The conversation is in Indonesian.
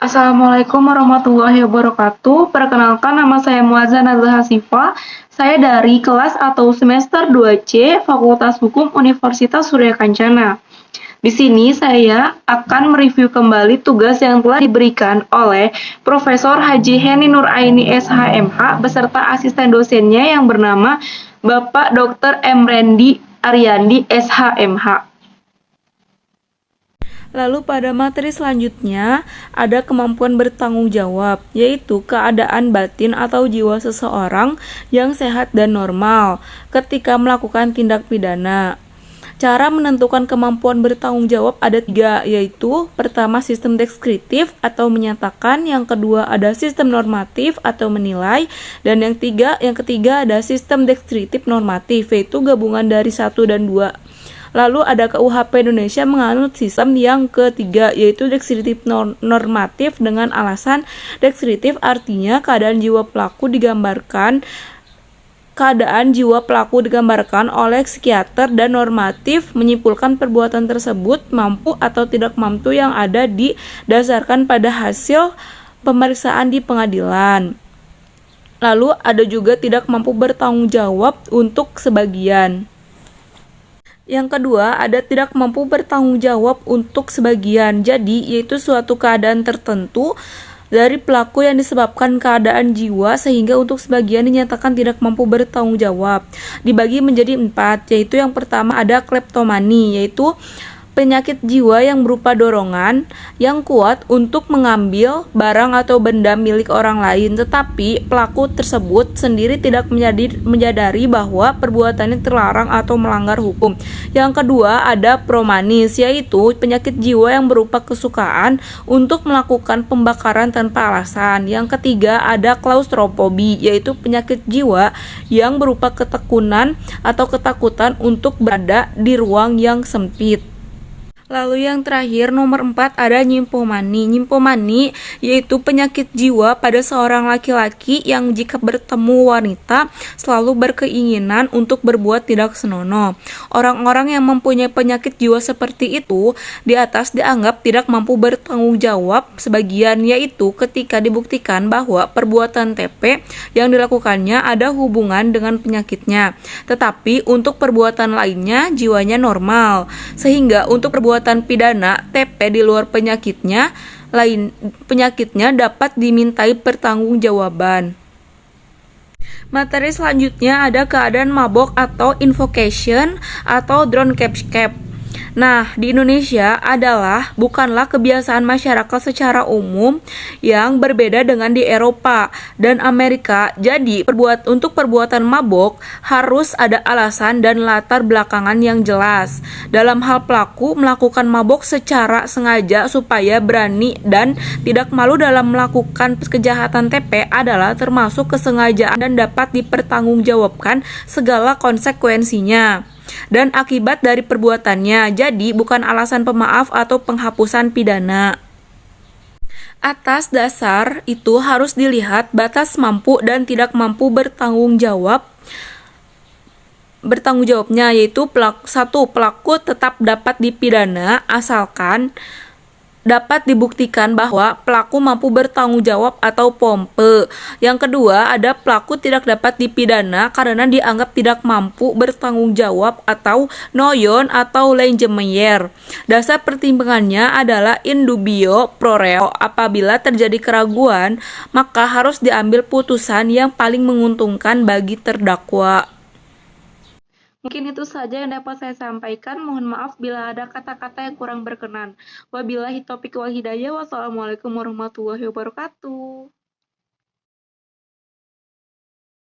Assalamualaikum warahmatullahi wabarakatuh. Perkenalkan, nama saya Muazzah Nazah Hasifah. Saya dari kelas atau semester 2C Fakultas Hukum Universitas Surya Kencana. Di sini saya akan mereview kembali tugas yang telah diberikan oleh Profesor Haji Heni Nuraini SHMH beserta asisten dosennya yang bernama Bapak Dr. M. Rendi Aryandi SHMH. Lalu pada materi selanjutnya ada kemampuan bertanggung jawab, yaitu keadaan batin atau jiwa seseorang yang sehat dan normal ketika melakukan tindak pidana. Cara menentukan kemampuan bertanggung jawab ada 3, yaitu pertama sistem deskriptif atau menyatakan, yang kedua ada sistem normatif atau menilai, dan yang ketiga ada sistem deskriptif normatif, yaitu gabungan dari 1 dan 2. Lalu ada KUHP Indonesia menganut sistem yang ketiga, yaitu deskriptif normatif dengan alasan deskriptif artinya keadaan jiwa pelaku digambarkan oleh psikiater, dan normatif menyimpulkan perbuatan tersebut mampu atau tidak mampu yang ada didasarkan pada hasil pemeriksaan di pengadilan. Lalu ada juga tidak mampu bertanggung jawab untuk sebagian. Yang kedua, ada tidak mampu bertanggung jawab untuk sebagian. Jadi, yaitu suatu keadaan tertentu dari pelaku yang disebabkan keadaan jiwa sehingga untuk sebagian dinyatakan tidak mampu bertanggung jawab. Dibagi menjadi 4, yaitu yang pertama ada kleptomani, yaitu penyakit jiwa yang berupa dorongan yang kuat untuk mengambil barang atau benda milik orang lain, tetapi pelaku tersebut sendiri tidak menyadari bahwa perbuatannya terlarang atau melanggar hukum. Yang kedua ada promanis, yaitu penyakit jiwa yang berupa kesukaan untuk melakukan pembakaran tanpa alasan. Yang ketiga ada klaustrofobi, yaitu penyakit jiwa yang berupa ketekunan atau ketakutan untuk berada di ruang yang sempit. Lalu yang terakhir nomor 4 ada nyimpomani. Nyimpomani yaitu penyakit jiwa pada seorang laki-laki yang jika bertemu wanita selalu berkeinginan untuk berbuat tidak senonoh. Orang-orang yang mempunyai penyakit jiwa seperti itu di atas dianggap tidak mampu bertanggung jawab sebagian, yaitu ketika dibuktikan bahwa perbuatan TP yang dilakukannya ada hubungan dengan penyakitnya. Tetapi untuk perbuatan lainnya jiwanya normal. Sehingga untuk perbuatan pidana TP di luar penyakitnya dapat dimintai pertanggungjawaban. Materi selanjutnya ada keadaan mabok atau invocation atau drone capture. Nah, di Indonesia bukanlah kebiasaan masyarakat secara umum yang berbeda dengan di Eropa dan Amerika. Jadi, untuk perbuatan mabok harus ada alasan dan latar belakangan yang jelas. Dalam hal pelaku melakukan mabok secara sengaja supaya berani dan tidak malu dalam melakukan kejahatan TP adalah termasuk kesengajaan dan dapat dipertanggungjawabkan segala konsekuensinya dan akibat dari perbuatannya. Jadi bukan alasan pemaaf atau penghapusan pidana. Atas dasar itu harus dilihat batas mampu dan tidak mampu bertanggung jawabnya, yaitu pelaku tetap dapat dipidana asalkan dapat dibuktikan bahwa pelaku mampu bertanggung jawab atau pompe. Yang kedua, ada pelaku tidak dapat dipidana karena dianggap tidak mampu bertanggung jawab atau noyon atau lenjemeyer. Dasar pertimbangannya adalah in dubio pro reo. Apabila terjadi keraguan, maka harus diambil putusan yang paling menguntungkan bagi terdakwa. Mungkin itu saja yang dapat saya sampaikan. Mohon maaf bila ada kata-kata yang kurang berkenan. Wabillahi taufiq wal hidayah. Wassalamualaikum warahmatullahi wabarakatuh.